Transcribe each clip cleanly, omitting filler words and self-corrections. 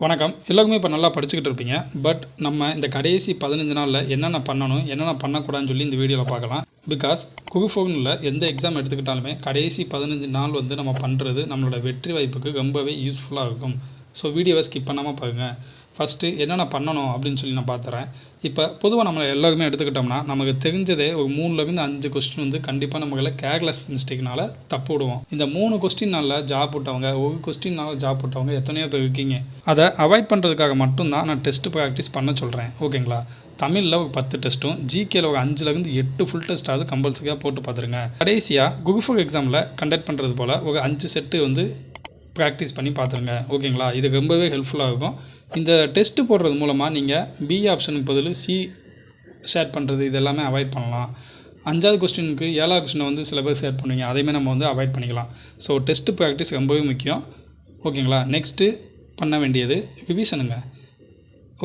வணக்கம். எல்லாருமே இப்போ நல்லா படிச்சுக்கிட்டு இருப்பீங்க. பட் நம்ம இந்த கடைசி 15 நாள்ல என்னென்ன பண்ணணும், என்னென்ன பண்ணக்கூடாதுன்னு சொல்லி இந்த வீடியோவில் பார்க்கலாம். பிகாஸ் குரூப்4ன்னு இல்ல, எந்த எக்ஸாம் எடுத்துக்கிட்டாலுமே கடைசி 15 நாள் வந்து நம்ம பண்ணுறது நம்மளோட வெற்றி வாய்ப்புக்கு ரொம்பவே யூஸ்ஃபுல்லாக இருக்கும். ஸோ வீடியோவை ஸ்கிப் பண்ணாமல் பாருங்கள். ஃபஸ்ட்டு என்னென்ன பண்ணணும் அப்படின்னு சொல்லி நான் பார்த்துறேன். இப்போ பொதுவாக நம்ம எல்லாருமே எடுத்துக்கிட்டோம்னா நமக்கு தெரிஞ்சதே ஒரு 3லேருந்து 5 கொஸ்டின் வந்து கண்டிப்பாக நம்மள கேர்லெஸ் மிஸ்டேக்னால தப்பு விடுவோம். இந்த 3 கொஸ்டின்னால ஜாப் விட்டவங்க, ஒரு கொஸ்டின்னால ஜாப் விட்டவங்க எத்தனையோ பேர் இருக்கீங்க. அதை அவாய்ட் பண்ணுறதுக்காக மட்டும்தான் நான் டெஸ்ட் ப்ராக்டிஸ் பண்ண சொல்கிறேன். ஓகேங்களா? தமிழில் ஒரு 10 டெஸ்ட்டும், ஜிகேல ஒரு 5லேருந்து 8 ஃபுல் டெஸ்ட்டாவது கம்பல்சரியாக போட்டு பார்த்துருங்க. கடைசியாக குரூப்4 எக்ஸாமில் கண்டக்ட் பண்ணுறது போல் ஒரு 5 செட்டு வந்து ப்ராக்டிஸ் பண்ணி பார்த்துருங்க. ஓகேங்களா? இது ரொம்பவே ஹெல்ப்ஃபுல்லாக இருக்கும். இந்த டெஸ்ட்டு போடுறது மூலமாக நீங்கள் பி ஆப்ஷனுக்கு பதில் சி ஷேர் பண்ணுறது இது எல்லாமே அவாய்ட் பண்ணலாம். 5வது கொஸ்டினுக்கு 7வது கொஸ்டினை வந்து சில பேர் ஷேர் பண்ணுவீங்க. அதையுமே நம்ம வந்து அவாய்ட் பண்ணிக்கலாம். ஸோ டெஸ்ட்டு ப்ராக்டிஸ் ரொம்பவே முக்கியம். ஓகேங்களா? நெக்ஸ்ட்டு பண்ண வேண்டியது ரிவிஷனுங்க.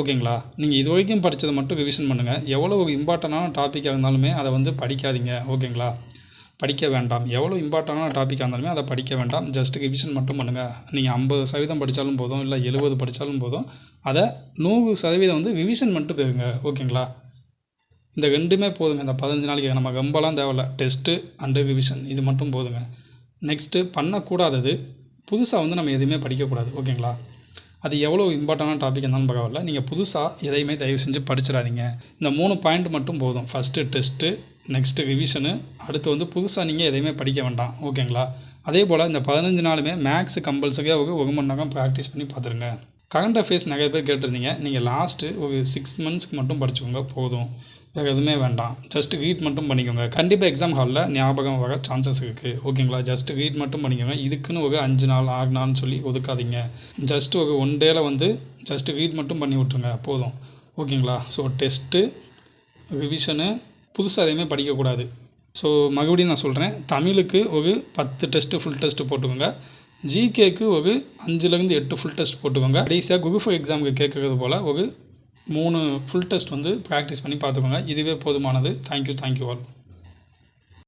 ஓகேங்களா? நீங்கள் இது வரைக்கும் படித்ததை மட்டும் ரிவிஷன் பண்ணுங்கள். எவ்வளோ ஒரு இம்பார்ட்டண்டான டாப்பிக்காக இருந்தாலுமே அதை வந்து படிக்காதீங்க. ஓகேங்களா? படிக்க வேண்டாம். எவ்வளோ இம்பார்ட்டண்டான டாப்பிக்காக இருந்தாலுமே அதை படிக்க வேண்டாம். ஜஸ்ட் ரிவிஷன் மட்டும் பண்ணுங்கள். நீங்கள் 50% படித்தாலும் போதும், இல்லை 70 படித்தாலும் போதும். அதை 100% வந்து ரிவிஷன் மட்டும் போயிருங்க. ஓகேங்களா? இந்த 2மே போதுங்க. இந்த 15 நாளைக்கு நம்ம ரொம்பலாம் தேவையில்ல. டெஸ்ட்டு அண்டு ரிவிஷன் இது மட்டும் போதுங்க. நெக்ஸ்ட்டு பண்ணக்கூடாதது, புதுசாக வந்து நம்ம எதுவுமே படிக்கக்கூடாது. ஓகேங்களா? அது எவ்வளோ இம்பார்ட்டண்டான டாபிக் இருந்தாலும் பரவாயில்ல. நீங்கள் புதுசாக எதையுமே தயவு செஞ்சு படிச்சிடாதீங்க. இந்த 3 பாயிண்ட் மட்டும் போதும். ஃபஸ்ட்டு டெஸ்ட்டு, நெக்ஸ்ட்டு ரிவிஷனு, அடுத்து வந்து புதுசாக நீங்கள் எதையுமே படிக்க வேண்டாம். ஓகேங்களா? அதே போல் இந்த 15 நாளுமே மேக்ஸ் கம்பல்சரியாக ஒரு மணி நேரம் ப்ராக்டிஸ் பண்ணி பார்த்துருங்க. கரண்ட் அஃபேர்ஸ் நிறைய பேர் கேட்டிருந்தீங்க. நீங்கள் லாஸ்ட்டு ஒரு 6 மந்த்ஸ்க்கு மட்டும் படிச்சுக்கோங்க போதும். வேறு எதுவுமே வேண்டாம். ஜஸ்ட் ரீட் மட்டும் பண்ணிக்கோங்க. கண்டிப்பாக எக்ஸாம் ஹாலில் ஞாபகம் வர சான்சஸ் இருக்குது. ஓகேங்களா? ஜஸ்ட் ரீட் மட்டும் பண்ணிக்கோங்க. இதுக்குன்னு ஒரு 5 நாள் 6 நாள்னு சொல்லி ஒதுக்காதீங்க. ஜஸ்ட் ஒரு 1 டேயில் வந்து ஜஸ்ட் ரீட் மட்டும் பண்ணி விட்ருங்க போதும். ஓகேங்களா? ஸோ டெஸ்ட்டு, ரிவிஷனு, புதுசாக எதையுமே படிக்கக்கூடாது. ஸோ மறுபடியும் நான் சொல்கிறேன். தமிழுக்கு ஒரு 10 டெஸ்ட்டு ஃபுல் டெஸ்ட்டு போட்டுக்கோங்க. ஜிகேக்கு ஒரு 5லேருந்து 8 ஃபுல் டெஸ்ட் போட்டுக்கோங்க. கடைசியாக குரூப்4 எக்ஸாமுக்கு கேட்குறது போல் ஒரு 3 ஃபுல் டெஸ்ட் வந்து ப்ராக்டிஸ் பண்ணி பார்த்துக்கோங்க. இதுவே போதுமானது. Thank you all.